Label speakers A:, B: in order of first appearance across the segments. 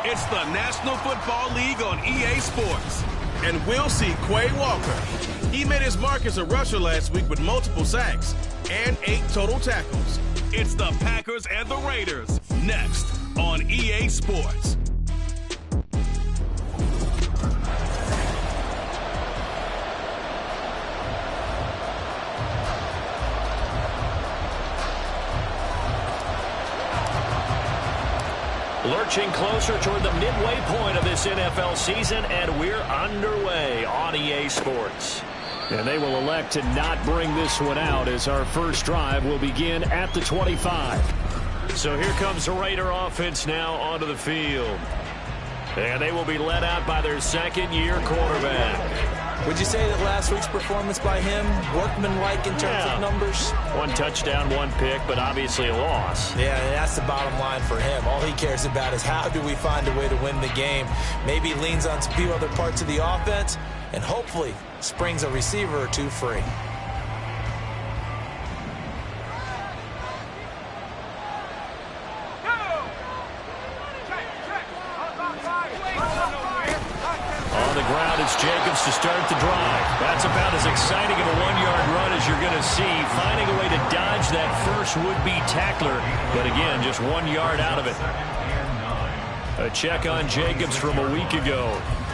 A: It's the National Football League on EA Sports. And we'll see Quay Walker. He made his mark as a rusher last week with multiple sacks and 8 total tackles. It's the Packers and the Raiders next on EA Sports.
B: Lurching closer toward the midway point of this NFL season, and we're underway on EA Sports. And they will elect to not bring this one out as our first drive will begin at the 25. So here comes the Raider offense now onto the field. And they will be led out by their second-year quarterback.
C: Would you say that last week's performance by him, workmanlike in terms of numbers?
B: 1 touchdown, 1 pick, but obviously a loss.
C: Yeah, and that's the bottom line for him. All he cares about is how do we find a way to win the game. Maybe he leans on a few other parts of the offense and hopefully springs a receiver or 2 free.
B: Jacobs to start the drive. That's about as exciting of a 1-yard run as you're going to see. Finding a way to dodge that first would-be tackler. But again, just 1 yard out of it. A check on Jacobs from a week ago.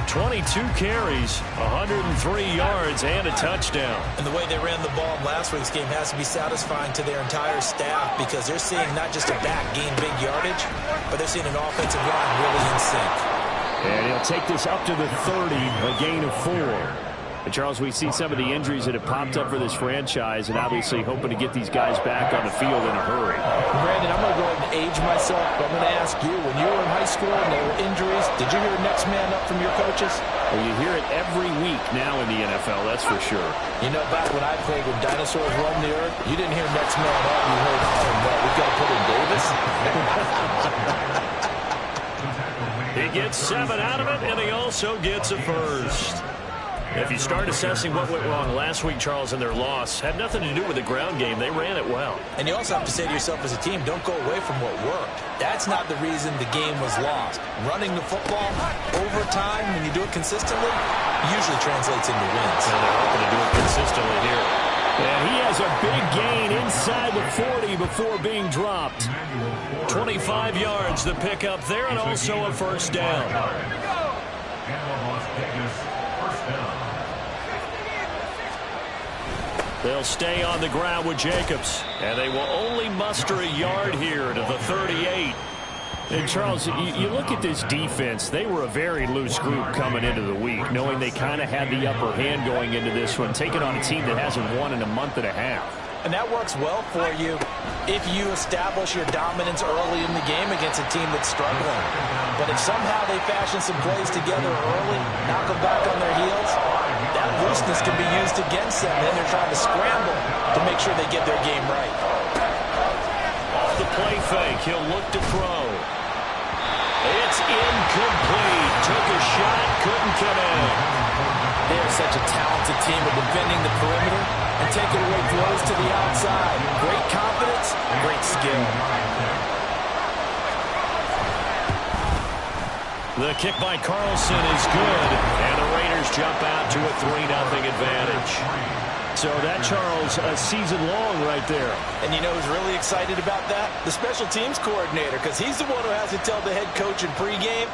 B: 22 carries, 103 yards, and a touchdown. And the way they ran the ball in last week's game has to be satisfying to their entire staff because they're seeing not just a back gain big yardage, but they're seeing an offensive line really in sync. And he'll take this up to the 30, a gain of 4. And Charles, we see some of the injuries that have popped up for this franchise and obviously hoping to get these guys back on the field in a hurry.
C: Brandon, I'm going to go ahead and age myself, but I'm going to ask you, when you were in high school and there were injuries, did you hear next man up from your coaches?
B: Well, you hear it every week now in the NFL, that's for sure.
C: You know, back when I played when dinosaurs roamed the earth, you didn't hear next man up. You heard, oh, no, we've got to put in Davis.
B: He gets 7 out of it, and he also gets a first. If you start assessing what went wrong last week, Charles, and their loss, had nothing to do with the ground game. They ran it well.
C: And you also have to say to yourself as a team, don't go away from what worked. That's not the reason the game was lost. Running the football over time, when you do it consistently, usually translates into wins.
B: And they're hoping to do it consistently here. And he has a big gain inside the 40 before being dropped. 25 yards the pickup there, and also a first down. They'll stay on the ground with Jacobs, and they will only muster a yard here to the 38. And, Charles, you look at this defense. They were a very loose group coming into the week, knowing they kind of had the upper hand going into this one, taking on a team that hasn't won in a month and a half.
C: And that works well for you if you establish your dominance early in the game against a team that's struggling. But if somehow they fashion some plays together early, knock them back on their heels, that looseness can be used against them. Then they're trying to scramble to make sure they get their game right.
B: Off the play fake, he'll look to throw. It's incomplete. Took a shot, couldn't get in.
C: They are such a talented team at defending the perimeter and taking away throws to the outside. Great confidence, great skill.
B: The kick by Carlson is good, and the Raiders jump out to a 3-0 advantage. So that, Charles, a season long right there.
C: And you know who's really excited about that? The special teams coordinator, because he's the one who has to tell the head coach in pregame,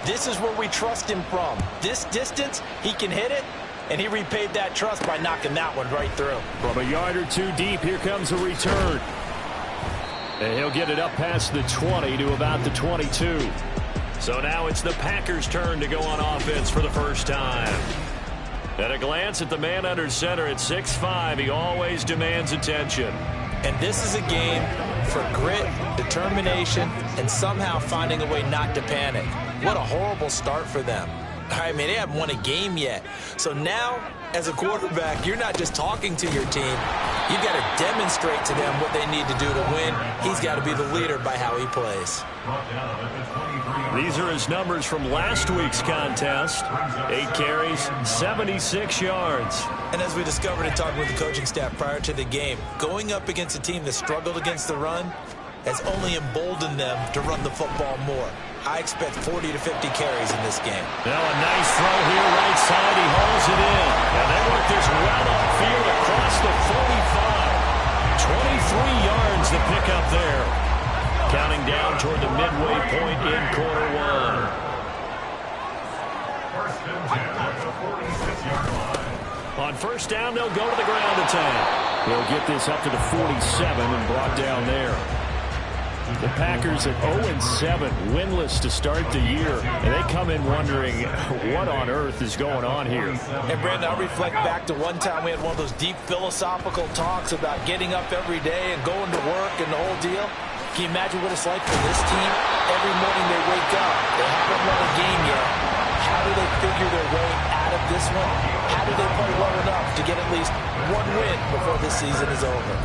C: this is where we trust him from. This distance, he can hit it, and he repaid that trust by knocking that one right through.
B: From a yard or 2 deep, here comes a return. And he'll get it up past the 20 to about the 22. So now it's the Packers' turn to go on offense for the first time. At a glance at the man under center at 6'5", he always demands attention.
C: And this is a game for grit, determination, and somehow finding a way not to panic. What a horrible start for them. I mean, they haven't won a game yet. So now, as a quarterback, you're not just talking to your team. You've got to demonstrate to them what they need to do to win. He's got to be the leader by how he plays.
B: These are his numbers from last week's contest. 8 carries, 76 yards.
C: And as we discovered in talking with the coaching staff prior to the game, going up against a team that struggled against the run has only emboldened them to run the football more. I expect 40 to 50 carries in this game.
B: Now a nice throw here, right side. He hauls it in. And they work this well upfield across the 45. 23 yards to pick up there. Counting down toward the midway point in quarter one. On first down, they'll go to the ground attack. They'll get this up to the 47 and brought down there. The Packers at 0-7, winless to start the year. And they come in wondering what on earth is going on here.
C: And, Brandon, I'll reflect back to one time we had one of those deep philosophical talks about getting up every day and going to work and the whole deal. Can you imagine what it's like for this team? Every morning they wake up. They haven't won a game yet. How do they figure their way out of this one? How do they play well enough to get at least one win before this season is over?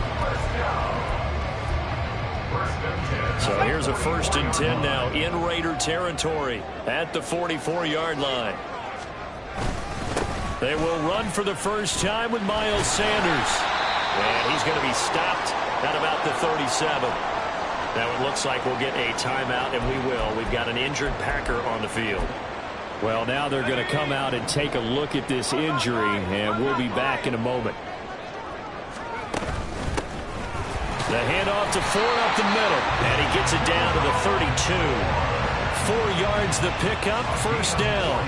B: So here's a 1st and 10 now in Raider territory at the 44-yard line. They will run for the first time with Miles Sanders. And he's going to be stopped at about the 37. Now it looks like we'll get a timeout, and we will. We've got an injured Packer on the field. Well, now they're going to come out and take a look at this injury, and we'll be back in a moment. The handoff to Ford up the middle, and he gets it down to the 32. 4 yards the pickup, first down.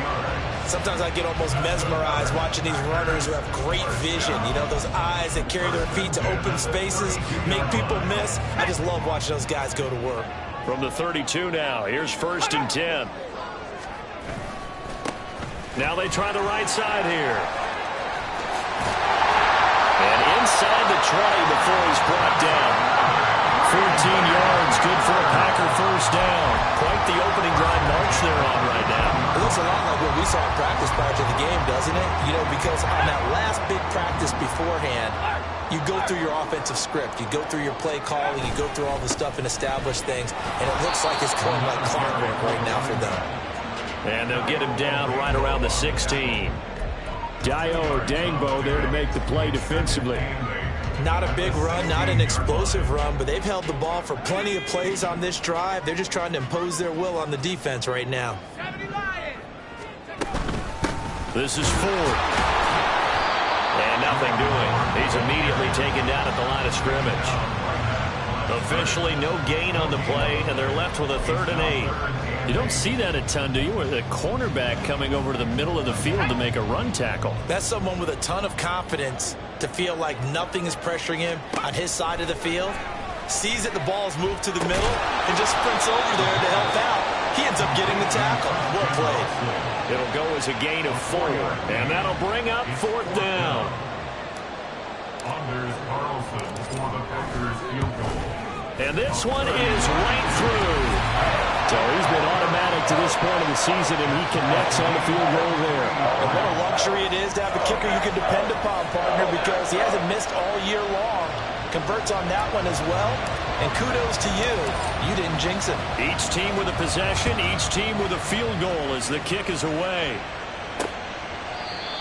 C: Sometimes I get almost mesmerized watching these runners who have great vision. You know, those eyes that carry their feet to open spaces, make people miss. I just love watching those guys go to work.
B: From the 32 now, here's 1st and 10. Now they try the right side here. And inside the 20 before he's brought down. 14 yards, good for a Packer first down. Quite the opening drive march they're on right now.
C: It looks a lot like what we saw in practice prior to the game, doesn't it? You know, because on that last big practice beforehand, you go through your offensive script. You go through your play calling. You go through all the stuff and establish things. And it looks like it's going like clockwork right now for them.
B: And they'll get him down right around the 16. Dio Dangbo there to make the play defensively.
C: Not a big run, not an explosive run, but they've held the ball for plenty of plays on this drive. They're just trying to impose their will on the defense right now.
B: This is Ford. And nothing doing. He's immediately taken down at the line of scrimmage. Officially no gain on the play, and they're left with a 3rd and 8. You don't see that a ton, do you? With a cornerback coming over to the middle of the field to make a run tackle.
C: That's someone with a ton of confidence to feel like nothing is pressuring him on his side of the field. Sees that the ball is moved to the middle and just sprints over there to help out. He ends up getting the tackle. Well played.
B: It'll go as a gain of 4, and that'll bring up 4th down.
D: Anders Carlson for the Packers field goal.
B: And this one is right through. So he's been automatic to this point of the season, and he connects on the field goal there.
C: And what a luxury it is to have a kicker you can depend upon, partner, because he hasn't missed all year long. Converts on that one as well. And kudos to you. You didn't jinx him.
B: Each team with a possession, each team with a field goal as the kick is away.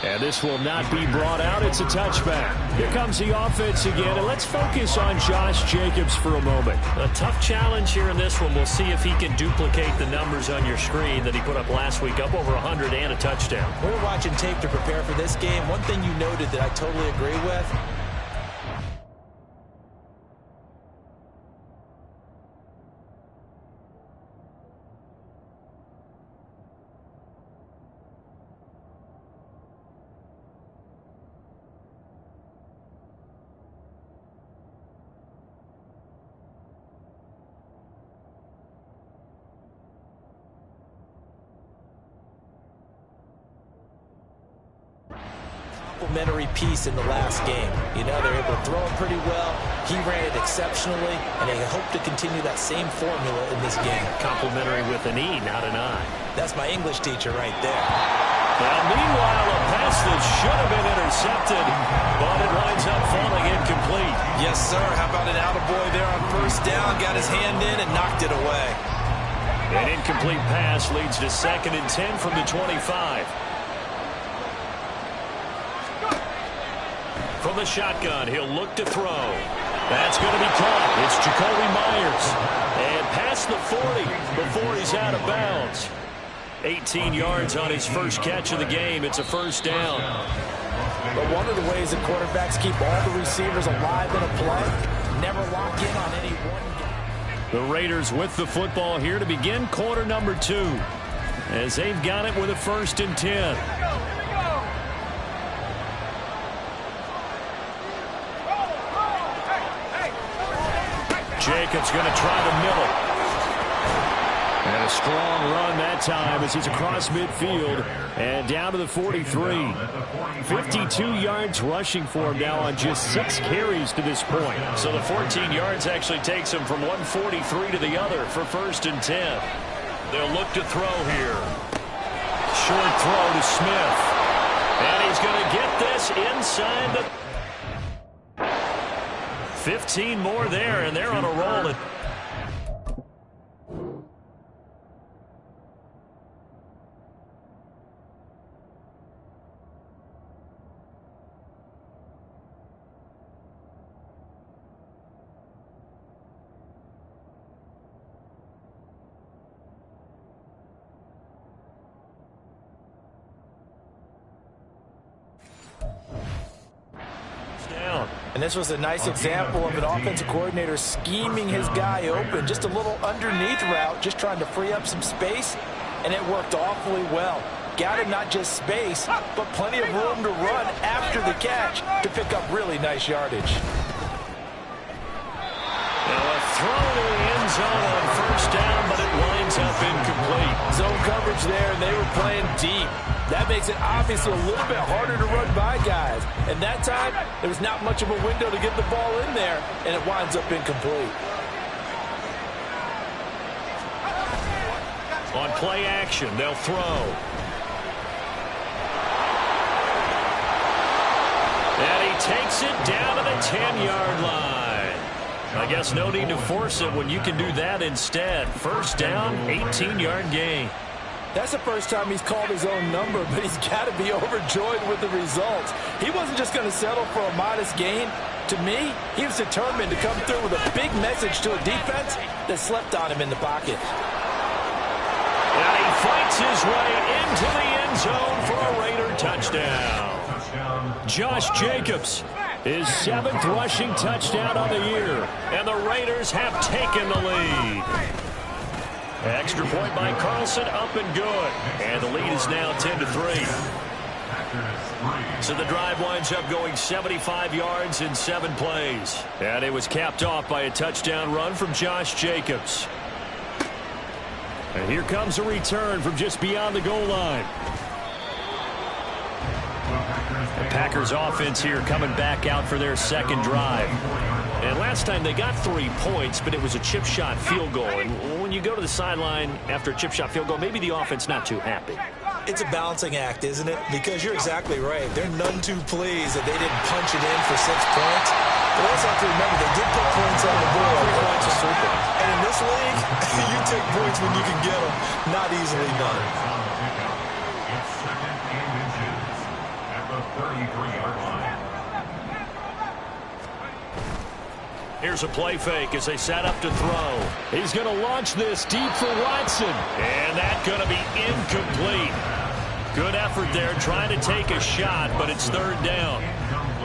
B: And this will not be brought out. It's a touchback. Here comes the offense again, and let's focus on Josh Jacobs for a moment. A tough challenge here in this one. We'll see if he can duplicate the numbers on your screen that he put up last week, up over 100 and a touchdown.
C: We were watching tape to prepare for this game. One thing you noted that I totally agree with, complimentary piece in the last game. You know, they're able to throw him pretty well. He ran it exceptionally, and they hope to continue that same formula in this game.
B: Complimentary with an E, not an I.
C: That's my English teacher right there.
B: Well, meanwhile, a pass that should have been intercepted, but it winds up falling incomplete.
C: Yes, sir. How about an attaboy there on first down? Got his hand in and knocked it away.
B: An incomplete pass leads to 2nd and 10 from the 25. From the shotgun, he'll look to throw. That's going to be caught. It's Jacoby Myers. And pass past the 40 before he's out of bounds. 18 yards on his first catch of the game. It's a first down.
C: But one of the ways that quarterbacks keep all the receivers alive in a play, never lock in on any one guy.
B: The Raiders with the football here to begin quarter number 2, as they've got it with a 1st and 10. Jacobs going to try the middle. And a strong run that time as he's across midfield and down to the 43. 52 yards rushing for him now on just 6 carries to this point. So the 14 yards actually takes him from 143 to the other for 1st and 10. They'll look to throw here. Short throw to Smith. And he's going to get this inside the 15 more there, and they're on a roll.
C: And this was a nice example of an offensive coordinator scheming his guy open. Just a little underneath route, just trying to free up some space, and it worked awfully well. Got him not just space, but plenty of room to run after the catch to pick up really nice yardage.
B: Now a throw to the end zone on 1st down, but it winds up incomplete.
C: Zone coverage there, and they were playing deep. That makes it obviously a little bit harder to run by guys. And that time, there was not much of a window to get the ball in there, and it winds up incomplete.
B: On play action, they'll throw. And he takes it down to the 10-yard line. I guess no need to force it when you can do that instead. 1st down, 18-yard gain.
C: That's the first time he's called his own number, but he's got to be overjoyed with the results. He wasn't just going to settle for a modest gain. To me, he was determined to come through with a big message to a defense that slept on him in the pocket.
B: And he fights his way into the end zone for a Raider touchdown. Josh Jacobs, his 7th rushing touchdown on the year, and the Raiders have taken the lead. Extra point by Carlson, up and good. And the lead is now 10-3. So the drive winds up going 75 yards in 7 plays. And it was capped off by a touchdown run from Josh Jacobs. And here comes a return from just beyond the goal line. The Packers offense here coming back out for their 2nd drive. And last time they got 3 points, but it was a chip shot field goal. And when you go to the sideline after a chip shot field goal, maybe the offense not too happy.
C: It's a balancing act, isn't it? Because you're exactly right. They're none too pleased that they didn't punch it in for 6 points. But also have to remember, they did put points on the board. 3 points is super. And in this league, you take points when you can get them. Not easily done.
D: It's 2nd and inches at the 33-yard line.
B: Here's a play fake as they set up to throw. He's going to launch this deep for Watson. And that's going to be incomplete. Good effort there trying to take a shot, but it's 3rd down.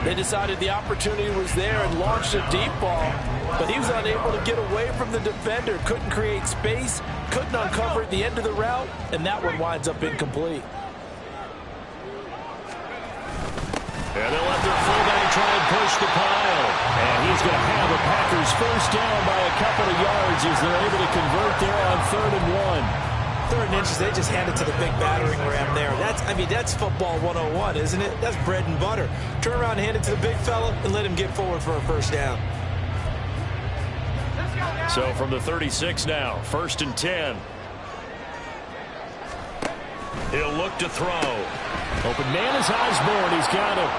C: They decided the opportunity was there and launched a deep ball, but he was unable to get away from the defender, couldn't create space, couldn't uncover at the end of the route, and that one winds up incomplete.
B: And they'll let their fullback try and push the pile. And he's going to have the Packers 1st down by a couple of yards as they're able to convert there on 3rd and 1.
C: 3rd and inches, they just hand it to the big battering ram there. That's football 101, isn't it? That's bread and butter. Turn around and hand it to the big fella and let him get forward for a 1st down.
B: So from the 36 now, 1st and 10. He'll look to throw. Open man is Osborne. He's got him.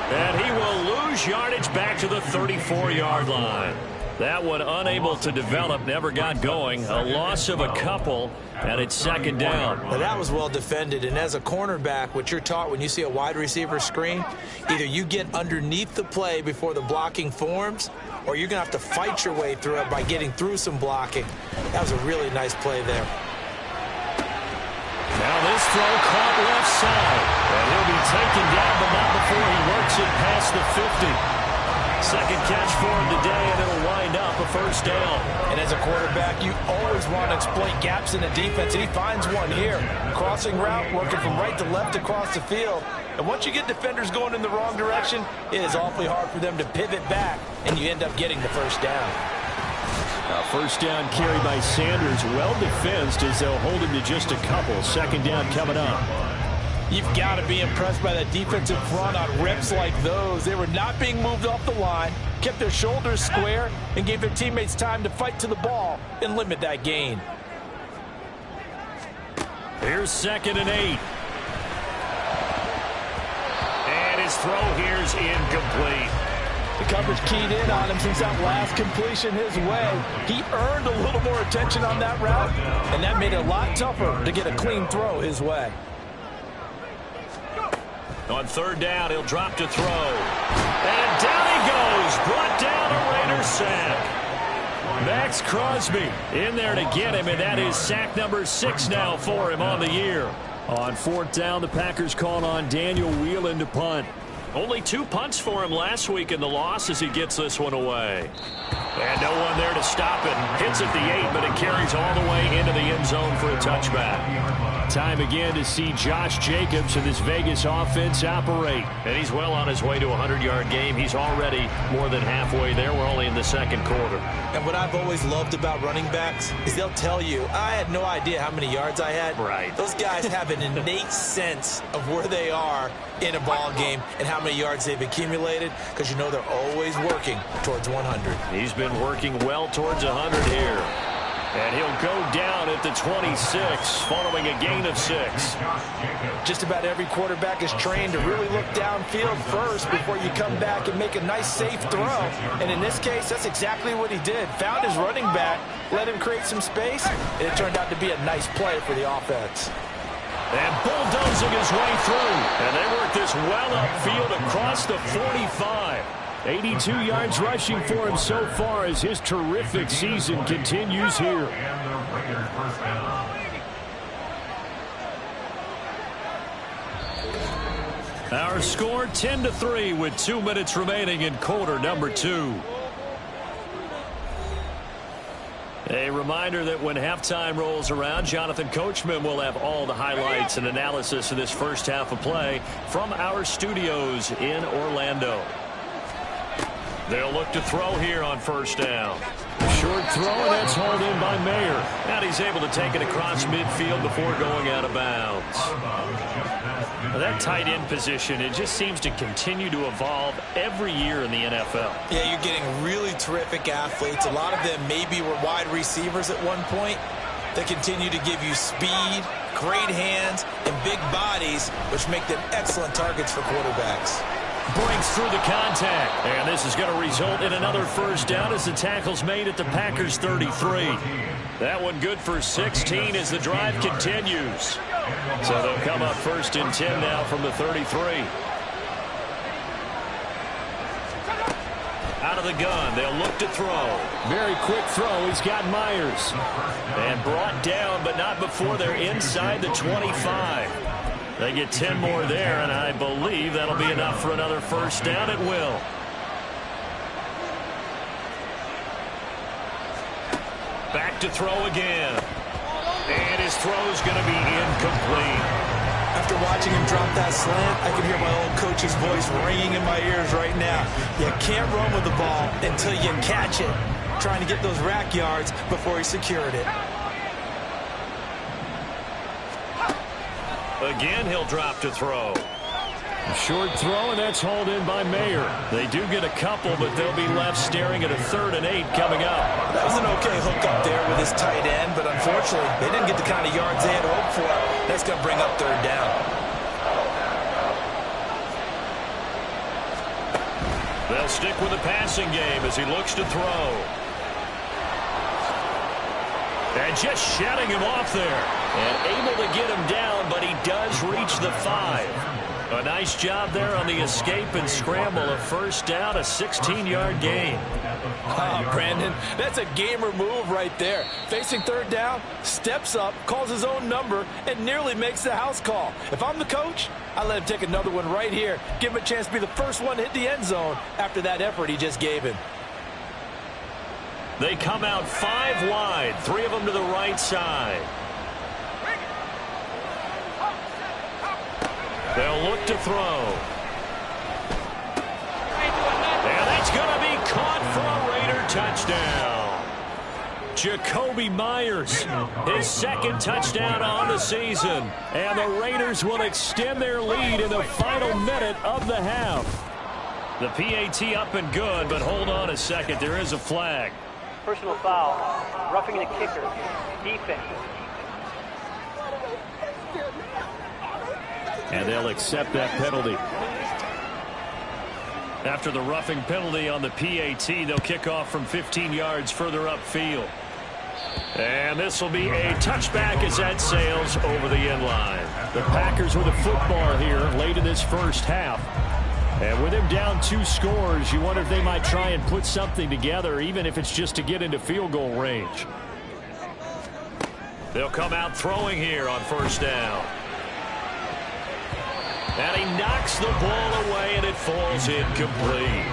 B: And he will lose yardage back to the 34-yard line. That one unable to develop, never got going. A loss of a couple, and it's second down.
C: Now that was well defended, and as a cornerback, what you're taught when you see a wide receiver screen, either you get underneath the play before the blocking forms, or you're going to have to fight your way through it by getting through some blocking. That was a really nice play there.
B: Now this throw caught left side, and he'll be taken down, but not before he works it past the 50. Second catch for him today, and it'll wind up a first down.
C: And as a quarterback, you always want to exploit gaps in the defense, and he finds one here. Crossing route, working from right to left across the field. And once you get defenders going in the wrong direction, it is awfully hard for them to pivot back, and you end up getting the first down.
B: First down carry by Sanders, well defensed as they'll hold him to just a couple. Second down coming up.
C: You've got to be impressed by that defensive front on reps like those. They were not being moved off the line, kept their shoulders square, and gave their teammates time to fight to the ball and limit that gain.
B: Here's 2nd and 8. And his throw here's incomplete.
C: The coverage keyed in on him since that last completion his way. He earned a little more attention on that route, and that made it a lot tougher to get a clean throw his way.
B: On third down, he'll drop to throw. And down he goes. Brought down a Raider sack. Max Crosby in there to get him, and that is sack number 6 now for him on the year. On fourth down, the Packers called on Daniel Whelan to punt. Only 2 punts for him last week in the loss as he gets this one away. And no one there to stop it. Hits at the 8, but it carries all the way into the end zone for a touchback. Time again to see Josh Jacobs and this Vegas offense operate. And he's well on his way to a 100-yard game. He's already more than halfway there. We're only in the second quarter.
C: And what I've always loved about running backs is they'll tell you, I had no idea how many yards I had.
B: Right.
C: Those guys have an innate sense of where they are in a ball game and how many yards they've accumulated, because you know they're always working towards 100.
B: He's been working well towards 100 here. And he'll go down at the 26 following a gain of 6.
C: Just about every quarterback is trained to really look downfield first before you come back and make a nice, safe throw. And in this case, that's exactly what he did. Found his running back, let him create some space, and it turned out to be a nice play for the offense.
B: And bulldozing his way through. And they work this well upfield across the 45. 82 yards rushing for him so far as his terrific season continues here. Our score 10-3 with 2 minutes remaining in quarter number 2. A reminder that when halftime rolls around, Jonathan Coachman will have all the highlights and analysis of this first half of play from our studios in Orlando. They'll look to throw here on first down. Short throw, and that's hauled in by Mayer. And he's able to take it across midfield before going out of bounds. Now that tight end position, it just seems to continue to evolve every year in the NFL.
C: Yeah, you're getting really terrific athletes. A lot of them maybe were wide receivers at one point. They continue to give you speed, great hands, and big bodies, which make them excellent targets for quarterbacks.
B: Breaks through the contact. And this is going to result in another first down as the tackle's made at the Packers' 33. That one good for 16 as the drive continues. So they'll come up first and 10 now from the 33. Out of the gun, they'll look to throw. Very quick throw. He's got Myers. And brought down, but not before they're inside the 25. They get 10 more there, and I believe that'll be enough for another first down. It will. Back to throw again. And his throw's going to be incomplete.
C: After watching him drop that slant, I can hear my old coach's voice ringing in my ears right now. You can't run with the ball until you catch it. Trying to get those rack yards before he secured it.
B: Again, he'll drop to throw. A short throw, and that's hauled in by Mayer. They do get a couple, but they'll be left staring at a 3rd and 8 coming up.
C: That was an okay hook up there with his tight end, but unfortunately, they didn't get the kind of yards they had hoped for. That's going to bring up 3rd down.
B: They'll stick with the passing game as he looks to throw. And just shutting him off there. And able to get him down, but he does reach the 5. A nice job there on the escape and scramble. A first down, a 16-yard gain.
C: Oh, Brandon, that's a gamer move right there. Facing third down, steps up, calls his own number, and nearly makes the house call. If I'm the coach, I let him take another one right here. Give him a chance to be the first one to hit the end zone after that effort he just gave him.
B: They come out 5 wide, 3 of them to the right side. They'll look to throw. And that's going to be caught for a Raider touchdown. Jacoby Myers, his second touchdown on the season. And the Raiders will extend their lead in the final minute of the half. The PAT up and good, but hold on a second. There is a flag.
E: Personal foul, roughing the kicker, defense.
B: And they'll accept that penalty. After the roughing penalty on the PAT, they'll kick off from 15 yards further upfield. And this will be a touchback as that sails over the end line. The Packers with a football here late in this first half. And with them down 2 scores, you wonder if they might try and put something together, even if it's just to get into field goal range. They'll come out throwing here on first down. And he knocks the ball away, and it falls incomplete.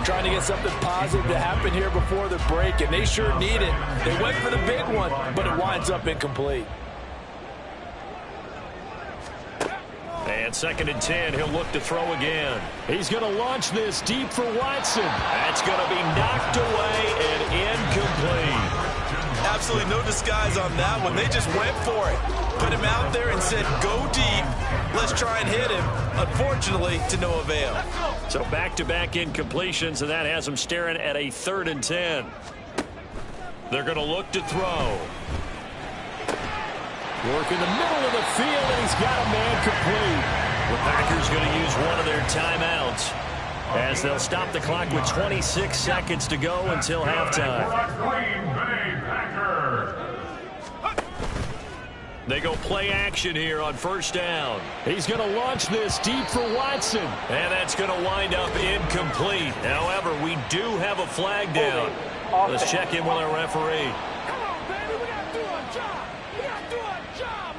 C: Trying to get something positive to happen here before the break, and they sure need it. They went for the big one, but it winds up incomplete.
B: And 2nd and 10, he'll look to throw again. He's going to launch this deep for Watson. That's going to be knocked away and incomplete.
C: Absolutely no disguise on that one. They just went for it. Put him out there and said, go deep. Let's try and hit him. Unfortunately, to no avail.
B: So back-to-back incompletions, and that has them staring at a 3rd and 10. They're going to look to throw. Work in the middle of the field, and he's got a man complete. The Packers going to use one of their timeouts as they'll stop the clock with 26 seconds to go until halftime. They go play action here on first down. He's going to launch this deep for Watson. And that's going to wind up incomplete. However, we do have a flag down. Let's check in with our referee.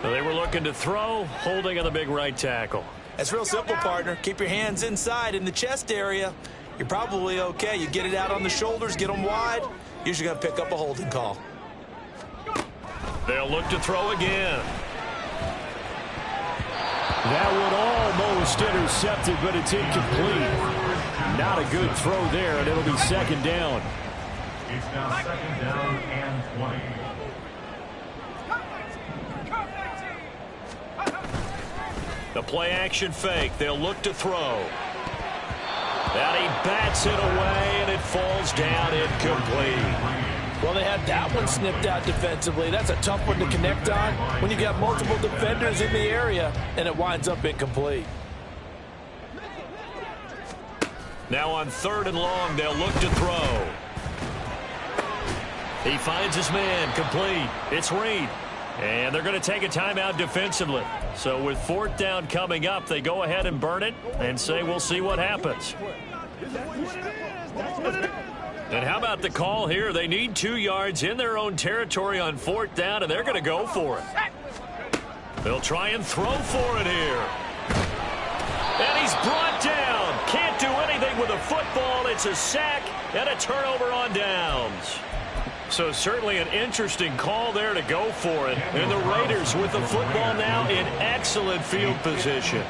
B: So they were looking to throw, holding on the big right tackle.
C: That's real simple, partner. Keep your hands inside in the chest area. You're probably okay. You get it out on the shoulders, get them wide. Usually going to pick up a holding call.
B: They'll look to throw again. That one almost intercepted, but it's incomplete. Not a good throw there, and it'll be 2nd down.
D: It's now 2nd down and 20.
B: The play action fake. They'll look to throw. And he bats it away, and it falls down incomplete.
C: Well, they had that one snipped out defensively. That's a tough one to connect on when you got multiple defenders in the area, and it winds up incomplete.
B: Now on 3rd and long, they'll look to throw. He finds his man, complete. It's Reed. And they're going to take a timeout defensively. So with 4th down coming up, they go ahead and burn it and say we'll see what happens. And how about the call here? They need 2 yards in their own territory on 4th down, and they're going to go for it. They'll try and throw for it here. And he's brought down. Can't do anything with a football. It's a sack and a turnover on downs. So certainly an interesting call there to go for it. And the Raiders with the football now in excellent field position.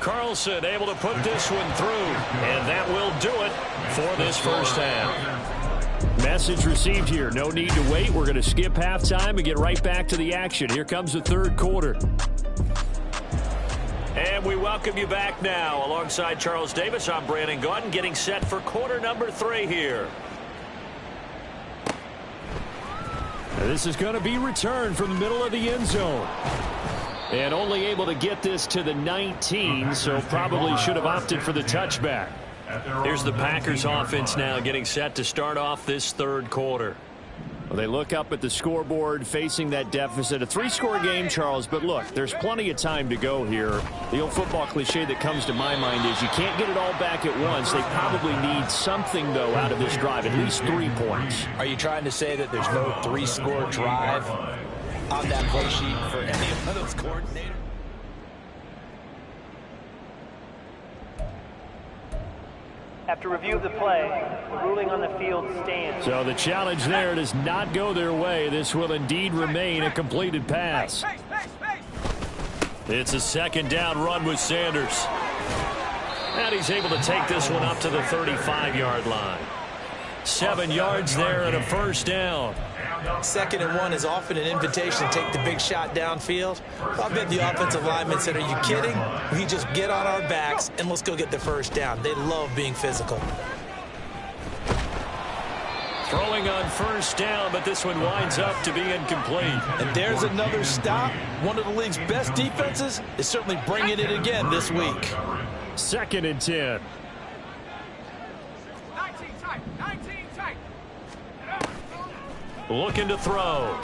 B: Carlson able to put this one through. And that will do it for this first half. Message received here. No need to wait. We're going to skip halftime and get right back to the action. Here comes the 3rd quarter. And we welcome you back now. Alongside Charles Davis, I'm Brandon Gaudin, getting set for quarter number 3 here. This is going to be returned from the middle of the end zone. And only able to get this to the 19, so probably should have opted for the touchback. Here's the Packers offense now getting set to start off this third quarter.
F: Well, they look up at the scoreboard facing that deficit. A 3-score game, Charles, but look, there's plenty of time to go here. The old football cliche that comes to my mind is you can't get it all back at once. They probably need something, though, out of this drive, at least 3 points.
C: Are you trying to say that there's no 3-score drive on that play sheet for any of those coordinators?
E: After review of the play, the ruling on the field stands.
F: So the challenge there does not go their way. This will indeed remain a completed pass.
B: It's a second down run with Sanders. And he's able to take this one up to the 35-yard line. 7 yards there and a first down.
C: 2nd and 1 is often an invitation to take the big shot downfield. I bet the offensive lineman said, are you kidding? We just get on our backs and let's go get the first down. They love being physical.
B: Throwing on first down, but this one winds up to be incomplete.
C: And there's another stop. One of the league's best defenses is certainly bringing it again this week.
F: 2nd and 10.
B: Looking to throw.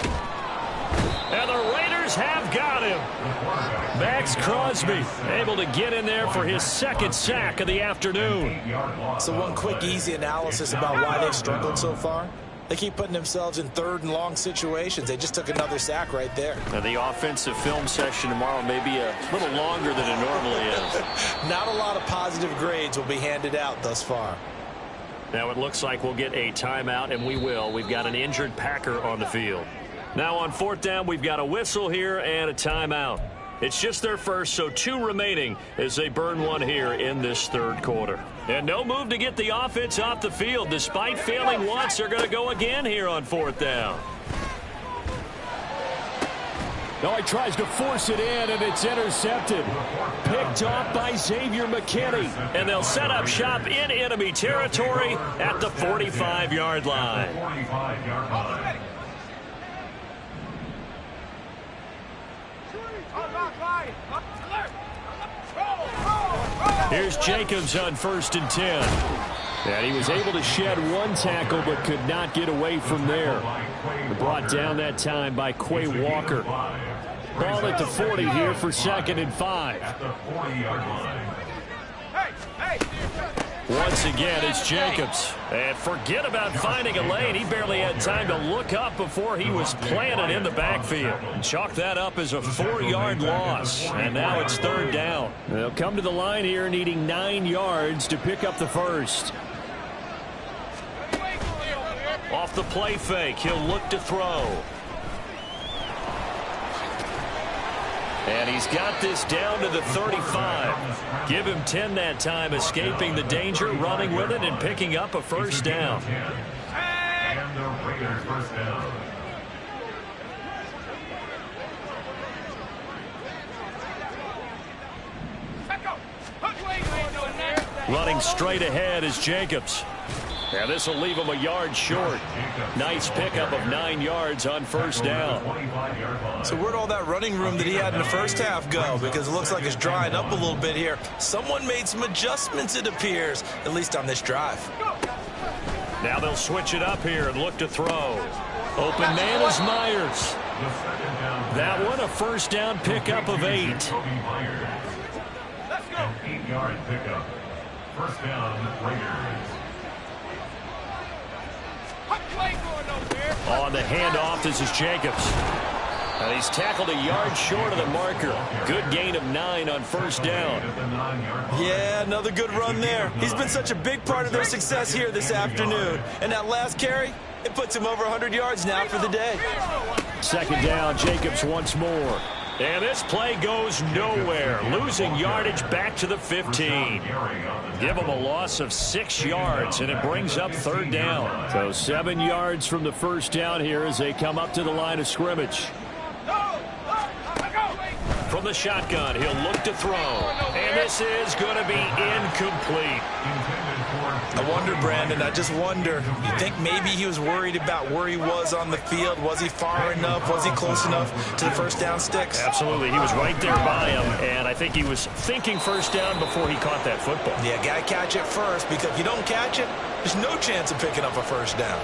B: And the Raiders have got him. Max Crosby able to get in there for his 2nd sack of the afternoon.
C: So one quick, easy analysis about why they've struggled so far. They keep putting themselves in 3rd and long situations. They just took another sack right there.
B: And the offensive film session tomorrow may be a little longer than it normally is.
C: Not a lot of positive grades will be handed out thus far.
B: Now it looks like we'll get a timeout, and we will. We've got an injured Packer on the field. Now on 4th down, we've got a whistle here and a timeout. It's just their first, so 2 remaining as they burn one here in this 3rd quarter. And no move to get the offense off the field. Despite failing once, they're going to go again here on 4th down.
F: No, he tries to force it in, and it's intercepted. Picked off by Xavier McKinney.
B: And they'll set up shop in enemy territory at the 45-yard line.
F: Here's Jacobs on 1st and 10. And he was able to shed 1 tackle but could not get away from there. Brought down that time by Quay Walker. Ball at the 40 here for 2nd and 5.
B: Once again, it's Jacobs. And forget about finding a lane. He barely had time to look up before he was planted in the backfield. Chalk that up as a 4-yard loss. And now it's 3rd down.
F: They'll come to the line here needing 9 yards to pick up the first.
B: Off the play fake, he'll look to throw. And he's got this down to the 35. Give him 10 that time, escaping the danger, running with it, and picking up a first down.
D: And the Raiders first down.
B: Running straight ahead is Jacobs. And this will leave him a yard short. Nice pickup of 9 yards on first down.
C: So where'd all that running room that he had in the first half go? Because it looks like it's drying up a little bit here. Someone made some adjustments, it appears, at least on this drive.
B: Now they'll switch it up here and look to throw. Open man is Myers. That one a first down pickup of 8.
D: Let's go. An 8-yard pickup. First down, Raiders.
B: On the handoff, this is Jacobs. And he's tackled a yard short of the marker. Good gain of 9 on first down.
C: Yeah, another good run there. He's been such a big part of their success here this afternoon. And that last carry, it puts him over 100 yards now for the day.
F: 2nd down, Jacobs once more.
B: And this play goes nowhere. Losing yardage back to the 15. Give him a loss of 6 yards, and it brings up 3rd down.
F: So 7 yards from the first down here as they come up to the line of scrimmage.
B: From the shotgun, he'll look to throw. And this is going to be incomplete.
C: I wonder, Brandon, I just wonder, you think maybe he was worried about where he was on the field? Was he far enough? Was he close enough to the first down sticks?
B: Absolutely. He was right there by him, and I think he was thinking first down before he caught that football.
C: Yeah, got to catch it first, because if you don't catch it, there's no chance of picking up a first down.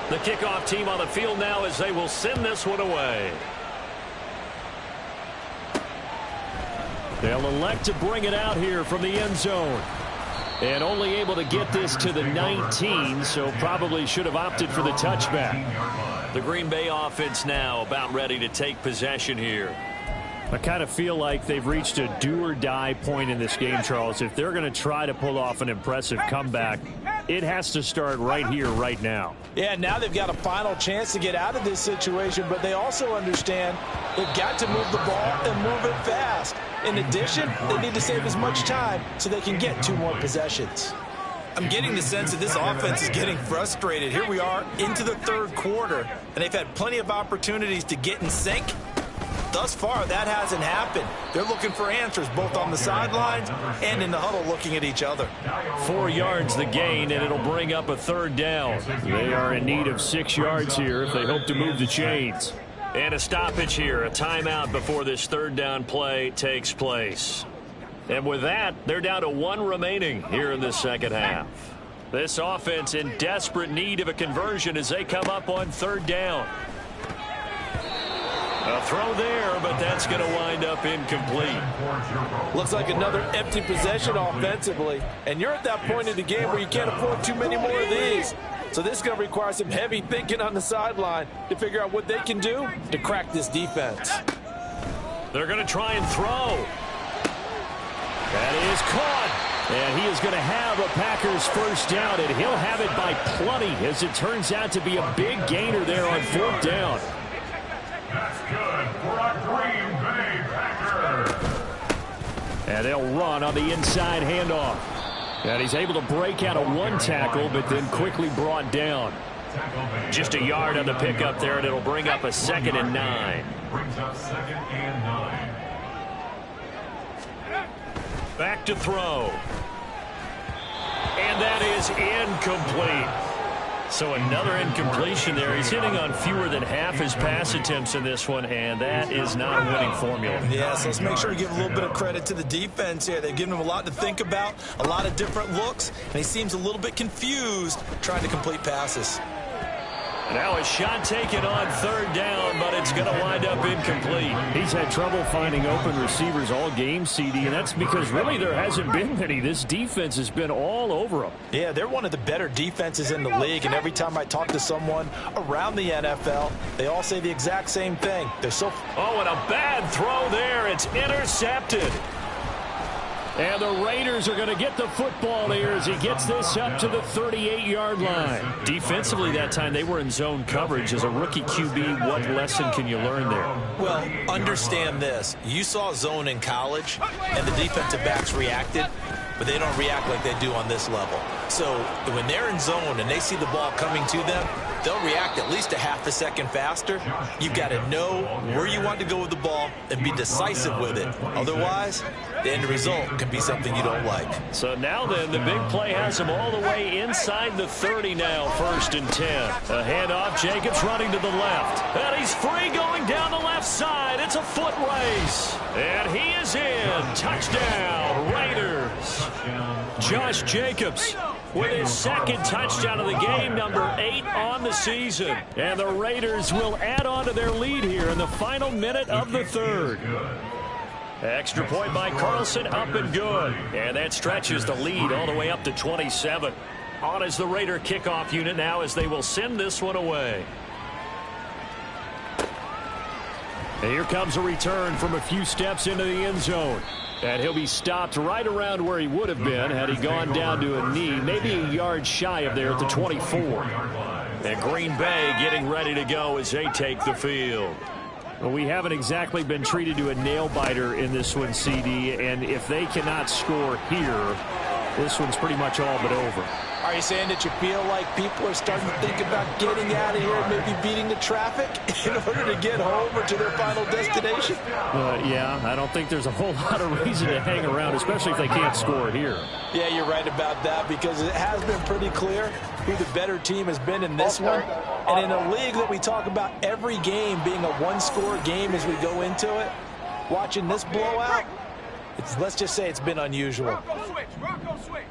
B: The kickoff team on the field now as they will send this one away. They'll elect to bring it out here from the end zone. And only able to get this to the 19, so probably should have opted for the touchback. The Green Bay offense now about ready to take possession here.
F: I kind of feel like they've reached a do-or-die point in this game, Charles. If they're going to try to pull off an impressive comeback, it has to start right here, right now.
C: Yeah, now they've got a final chance to get out of this situation, but they also understand they've got to move the ball and move it fast. In addition, they need to save as much time so they can get 2 more possessions. I'm getting the sense that this offense is getting frustrated. Here we are into the 3rd quarter, and they've had plenty of opportunities to get in sync. Thus far, that hasn't happened. They're looking for answers both on the sidelines and in the huddle looking at each other.
B: 4 yards the gain, and it'll bring up a 3rd down.
F: They are in need of 6 yards here if they hope to move the chains.
B: And a stoppage here, a timeout before this 3rd down play takes place. And with that, they're down to 1 remaining here in the second half. This offense in desperate need of a conversion as they come up on 3rd down. A throw there, but that's going to wind up incomplete.
C: Looks like another empty possession offensively. And you're at that point in the game where you can't afford too many more of these. So this is going to require some heavy thinking on the sideline to figure out what they can do to crack this defense.
B: They're going to try and throw.
F: That is caught. And he is going to have a Packers first down, and he'll have it by plenty as it turns out to be a big gainer there on 4th down.
D: That's good for a Green Bay Packers.
F: And they'll run on the inside handoff. And he's able to break out of 1 tackle, but then quickly brought down.
B: Just a yard on the pickup there, and it'll bring up a 2nd and 9.
D: Brings up 2nd and 9.
B: Back to throw. And that is incomplete. So another incompletion there. He's hitting on fewer than half his pass attempts in this one, and that is not a winning formula.
C: Yeah, so let's make sure to give a little bit of credit to the defense here. They've given him a lot to think about, a lot of different looks, and he seems a little bit confused trying to complete passes.
B: Now a shot taken on 3rd down, but it's going to wind up incomplete.
F: He's had trouble finding open receivers all game, CD, and that's because really there hasn't been many. This defense has been all over them.
C: Yeah, they're one of the better defenses in the league, and every time I talk to someone around the NFL, they all say the exact same thing. They're so...
B: Oh, and a bad throw there. It's intercepted.
F: And the Raiders are going to get the football here as he gets this up to the 38-yard line.
B: Defensively that time, they were in zone coverage. As a rookie QB, what lesson can you learn there?
C: Well, understand this. You saw zone in college, and the defensive backs reacted, but they don't react like they do on this level. So when they're in zone and they see the ball coming to them, they'll react at least a half a second faster. You've got to know where you want to go with the ball and be decisive with it. Otherwise, the end result can be something you don't like.
B: So now then, the big play has him all the way inside the 30 now, 1st and 10. A handoff, Jacobs running to the left. And he's free going down the left side. It's a foot race. And he is in. Touchdown, Raiders. Josh Jacobs with his 2nd touchdown of the game, number 8 on the season. And the Raiders will add on to their lead here in the final minute of the 3rd. Extra point by Carlson, up and good. And that stretches the lead all the way up to 27. On is the Raider kickoff unit now as they will send this one away.
F: And here comes a return from a few steps into the end zone. And he'll be stopped right around where he would have been had he gone down to a knee, maybe a yard shy of there at the 24.
B: And Green Bay getting ready to go as they take the field.
F: Well, we haven't exactly been treated to a nail-biter in this one, CD, and if they cannot score here, this one's pretty much all but over.
C: Are you saying that you feel like people are starting to think about getting out of here and maybe beating the traffic in order to get home or to their final destination?
F: Yeah, I don't think there's a whole lot of reason to hang around, especially if they can't score here.
C: Yeah, you're right about that, because it has been pretty clear who the better team has been in this one. And in a league that we talk about every game being a one-score game as we go into it, watching this blowout, let's just say it's been unusual.
G: Rocco switch.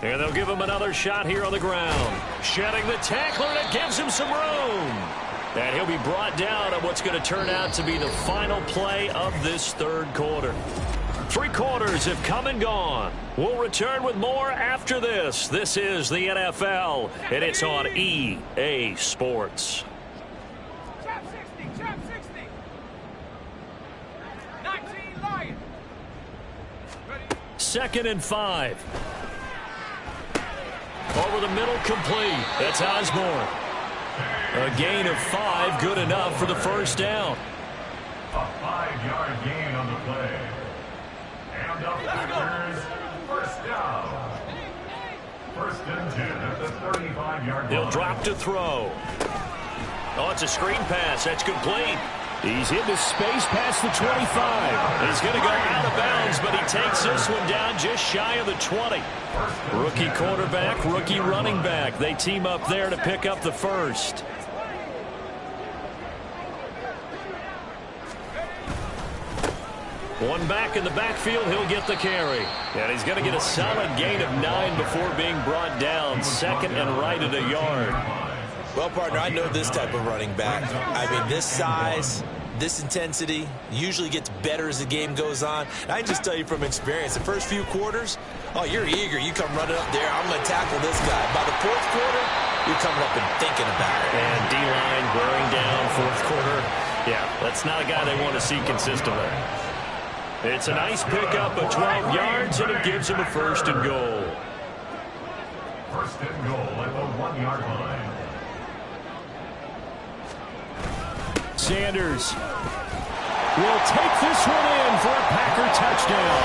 B: And they'll give him another shot here on the ground. Shedding the tackler, and it gives him some room. And he'll be brought down on what's going to turn out to be the final play of this third quarter. 3 quarters have come and gone. We'll return with more after this. This is the NFL, and it's on EA Sports.
G: Trap 60. 19 Lions. Ready?
B: 2nd and 5. Over the middle, complete. That's Osborne. A gain of 5, good enough for the first down.
D: A 5-yard gain on the play. And the Packers, first down. 1st and 10 at the 35-yard line.
B: He'll drop to throw. Oh, it's a screen pass. That's complete.
F: He's into space past the 25.
B: He's going to go out of bounds, but he takes this one down just shy of the 20. Rookie quarterback, rookie running back. They team up there to pick up the first. One back in the backfield, he'll get the carry. And he's going to get a solid gain of 9 before being brought down. 2nd and right at a yard.
C: Well, partner, I know this type of running back. I mean, this size, this intensity usually gets better as the game goes on. And I can just tell you from experience, the first few quarters, oh, you're eager. You come running up there, I'm going to tackle this guy. By the 4th quarter, you're coming up and thinking about it.
B: And D-line wearing down 4th quarter. Yeah, that's not a guy they want to see consistently. It's a nice pickup of 12 yards, and it gives him a 1st and goal.
D: 1st and goal at the 1-yard line.
F: Sanders will take this one in for a Packer touchdown.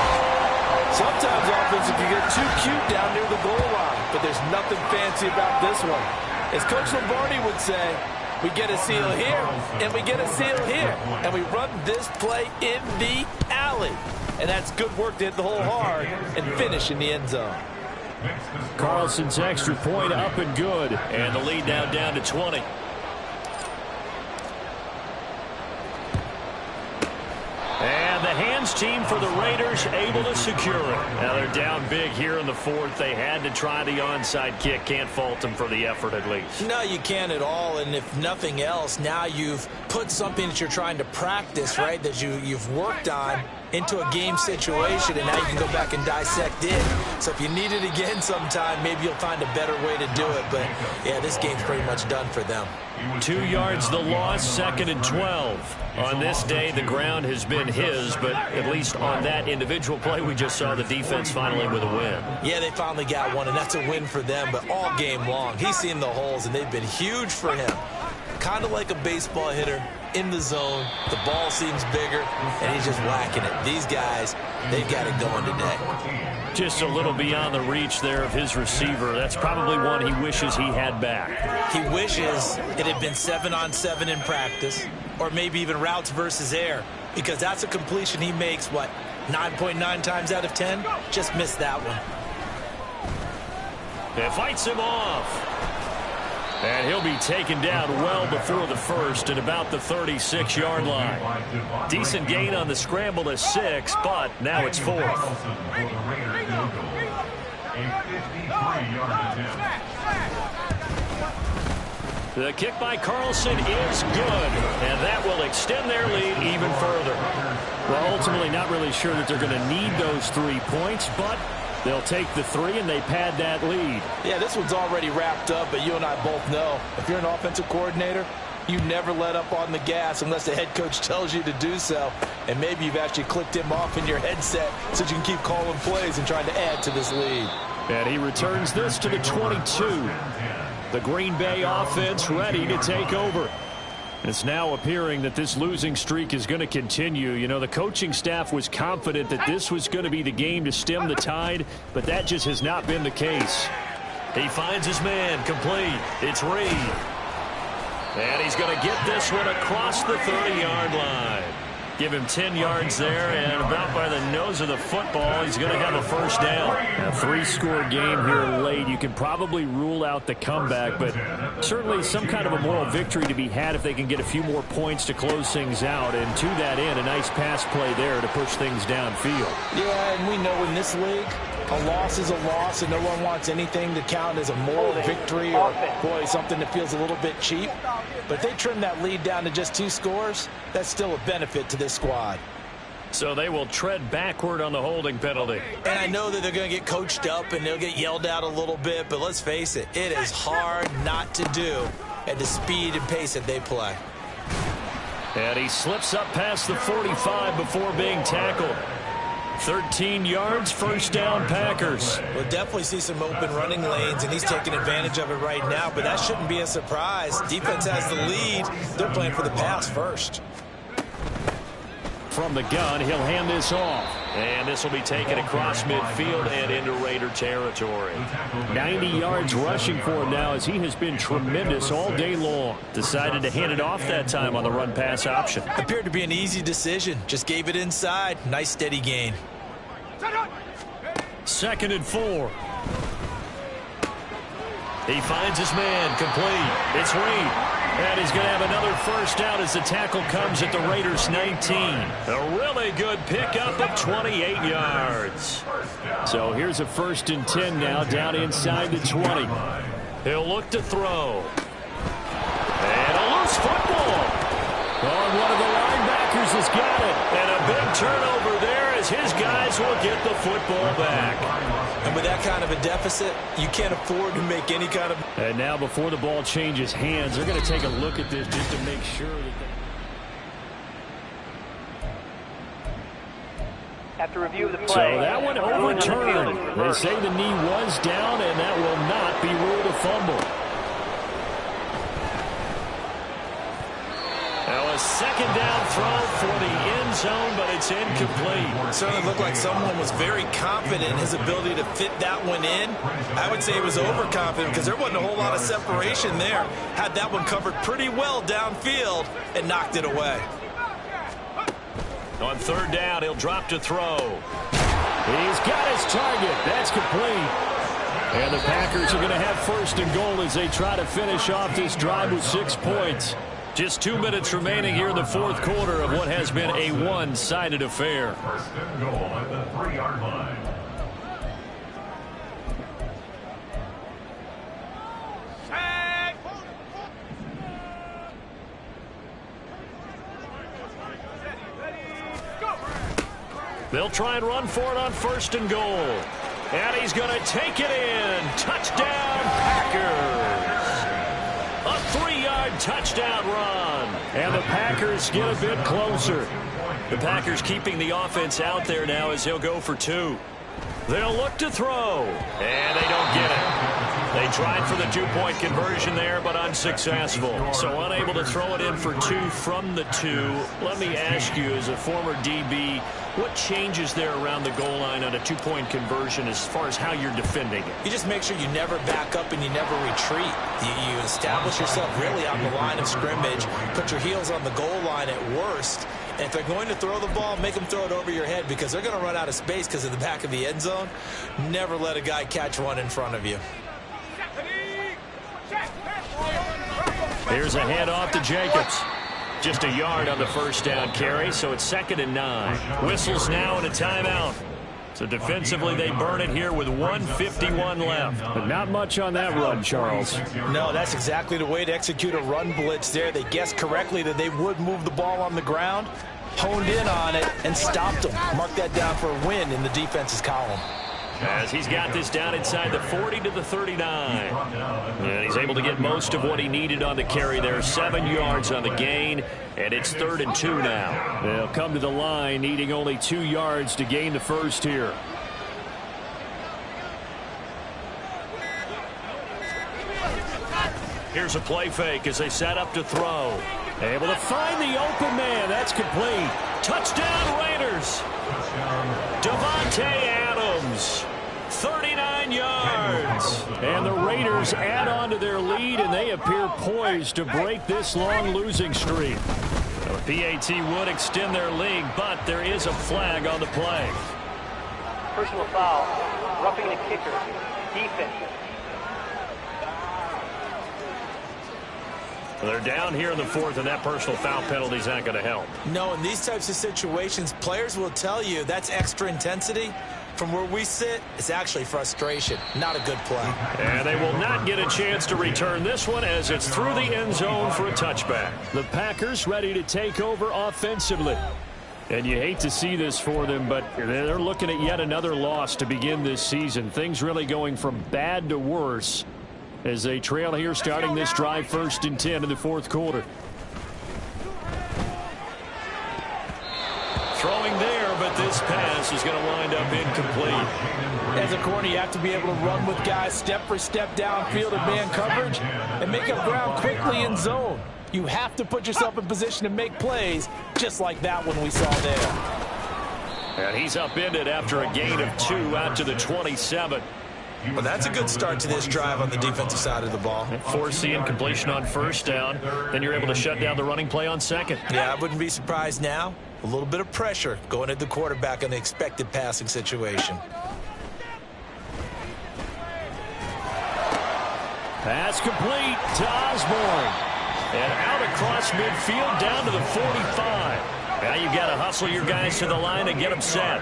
H: Sometimes offense, if you get too cute down near the goal line, but there's nothing fancy about this one. As Coach Lombardi would say, we get a seal here, and we get a seal here, and we run this play in the alley. And that's good work to hit the hole hard and finish in the end zone.
F: Carlson's extra point up and good.
B: And the lead now down to 20. And the hands team for the Raiders able to secure it. Now they're down big here in the 4th. They had to try the onside kick. Can't fault them for the effort at least.
C: No, you can't at all. And if nothing else, now you've put something that you're trying to practice, right, that you've worked on into a game situation, and now you can go back and dissect it. So if you need it again sometime, maybe you'll find a better way to do it. But, yeah, this game's pretty much done for them.
B: 2 yards the loss, 2nd and 12. On this day, the ground has been his, but at least on that individual play, we just saw the defense finally with a win.
C: Yeah, they finally got one, and that's a win for them, but all game long, he's seen the holes, and they've been huge for him. Kind of like a baseball hitter in the zone. The ball seems bigger, and he's just whacking it. These guys, they've got it going today.
B: Just a little beyond the reach there of his receiver. That's probably one he wishes he had back.
C: He wishes it had been 7-on-7 in practice, or maybe even routes versus air, because that's a completion he makes, what, 9.9 times out of 10? Just missed that one.
B: It fights him off. And he'll be taken down well before the first at about the 36-yard line. Decent gain on the scramble to 6, but now it's 4th. The kick by Carlson is good, and that will extend their lead even further.
F: Well, ultimately not really sure that they're going to need those 3 points, but they'll take the 3 and they pad that lead.
H: Yeah, this one's already wrapped up, but you and I both know if you're an offensive coordinator, you never let up on the gas unless the head coach tells you to do so. And maybe you've actually clicked him off in your headset so you can keep calling plays and trying to add to this lead.
F: And he returns this to the 22. The Green Bay offense ready to take over. It's now appearing that this losing streak is going to continue. You know, the coaching staff was confident that this was going to be the game to stem the tide, but that just has not been the case.
B: He finds his man, complete. It's Reed. And he's going to get this one across the 30-yard line. Give him 10 yards there, and about by the nose of the football, he's going to have a first down.
F: A 3-score game here late. You can probably rule out the comeback, but certainly some kind of a moral victory to be had if they can get a few more points to close things out. And to that end, a nice pass play there to push things downfield.
H: Yeah, and we know in this league, a loss is a loss, and no one wants anything to count as a moral victory or, boy, something that feels a little bit cheap. But if they trim that lead down to just 2 scores, that's still a benefit to this squad.
B: So they will tread backward on the holding penalty.
C: And I know that they're going to get coached up and they'll get yelled at a little bit, but let's face it, it is hard not to do at the speed and pace that they play.
B: And he slips up past the 45 before being tackled. 13 yards, first down, Packers.
C: We'll definitely see some open running lanes, and he's taking advantage of it right now, but that shouldn't be a surprise. Defense has the lead. They're playing for the pass first.
F: From the gun, he'll hand this off.
B: And this will be taken across midfield and into Raider territory.
F: 90 yards rushing for him now as he has been tremendous all day long. Decided to hand it off that time on the run-pass option.
C: Appeared to be an easy decision. Just gave it inside. Nice steady gain.
B: 2nd and 4. He finds his man, complete. It's Reed. And he's going to have another first down as the tackle comes at the Raiders' 19. A really good pickup of 28 yards.
F: So here's a 1st and 10 now down inside the 20.
B: He'll look to throw. And a loose football.
F: Oh, one of the linebackers has got it.
B: And a big turnover there as his guys will get the football back.
C: And with that kind of a deficit, you can't afford to make any kind of...
F: And now before the ball changes hands, they're going to take a look at this just to make sure that they...
E: After review of the play,
F: So that one overturned. They say the knee was down, and that will not be ruled a fumble.
B: Now a 2nd down throw for the end zone, but it's incomplete.
C: It certainly looked like someone was very confident in his ability to fit that one in. I would say he was overconfident because there wasn't a whole lot of separation there. Had that one covered pretty well downfield and knocked it away.
B: On 3rd down, he'll drop to throw.
F: He's got his target. That's complete. And the Packers are going to have 1st and goal as they try to finish off this drive with 6 points.
B: Just 2 minutes remaining here in the 4th quarter of what has been a one-sided affair.
D: 1st and goal at the 3-yard line.
B: They'll try and run for it on 1st and goal. And he's going to take it in. Touchdown, Packers. A 3-yard touchdown run.
F: And the Packers get a bit closer.
B: The Packers keeping the offense out there now as he'll go for 2. They'll look to throw. And they don't get it. They tried for the 2-point conversion there, but unsuccessful. So unable to throw it in for 2 from the 2. Let me ask you, as a former DB, what changes there around the goal line on a 2-point conversion as far as how you're defending it?
C: You just make sure you never back up and you never retreat. You establish yourself really on the line of scrimmage, put your heels on the goal line at worst, and if they're going to throw the ball, make them throw it over your head because they're going to run out of space because of the back of the end zone. Never let a guy catch one in front of you.
B: Here's a handoff to Jacobs. Just a yard on the 1st down carry, so it's 2nd and 9. Whistles now and a timeout. So defensively, they burn it here with 1:51 left.
F: But not much on that run, Charles.
H: No, that's exactly the way to execute a run blitz there. They guessed correctly that they would move the ball on the ground, honed in on it, and stopped them. Mark that down for a win in the defense's column.
B: As he's got this down inside the 40 to the 39. And he's able to get most of what he needed on the carry there. 7 yards on the gain, and it's 3rd and 2 now.
F: They'll come to the line needing only 2 yards to gain the first here.
B: Here's a play fake as they set up to throw.
F: Able to find the open man. That's complete. Touchdown Raiders. Devontae Adams. 39 yards. And the Raiders add on to their lead, and they appear poised to break this long losing streak. The PAT would extend their lead, but there is a flag on the play.
E: Personal foul. Roughing the kicker. Defense.
F: They're down here in the fourth, and that personal foul penalty is not going to help.
C: No, in these types of situations, players will tell you that's extra intensity. From where we sit, it's actually frustration. Not a good play.
F: And they will not get a chance to return this one as it's through the end zone for a touchback. The Packers ready to take over offensively. And you hate to see this for them, but they're looking at yet another loss to begin this season. Things really going from bad to worse as they trail here starting this drive 1st and 10 in the fourth quarter. Throwing there, but this pass is going to wind up incomplete.
H: As a corner, you have to be able to run with guys step for step downfield in man coverage and make up ground quickly in zone. You have to put yourself in position to make plays just like that one we saw there.
F: And he's upended after a gain of 2 out to the 27.
C: Well, that's a good start to this drive on the defensive side of the ball.
F: Force the incompletion on first down. Then you're able to shut down the running play on second.
C: Yeah, I wouldn't be surprised now. A little bit of pressure going at the quarterback in the expected passing situation.
F: Pass complete to Osborne. And out across midfield down to the 45. Now you've got to hustle your guys to the line and get them set.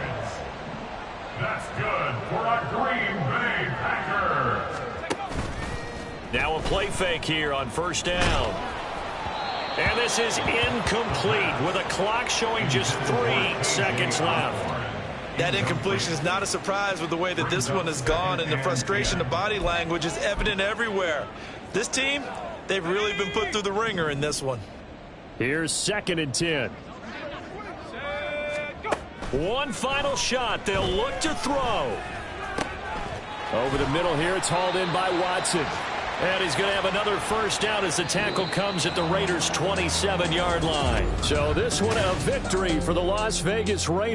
D: That's good for a Green Bay Packer.
F: Now a play fake here on first down. And this is incomplete with a clock showing just 3 seconds left.
H: That incompletion is not a surprise with the way that this one has gone, and the frustration, the body language is evident everywhere. This team, they've really been put through the ringer in this one.
F: Here's 2nd and 10. One final shot. They'll look to throw. Over the middle here, it's hauled in by Watson. And he's going to have another first down as the tackle comes at the Raiders' 27-yard line. So this one a victory for the Las Vegas Raiders.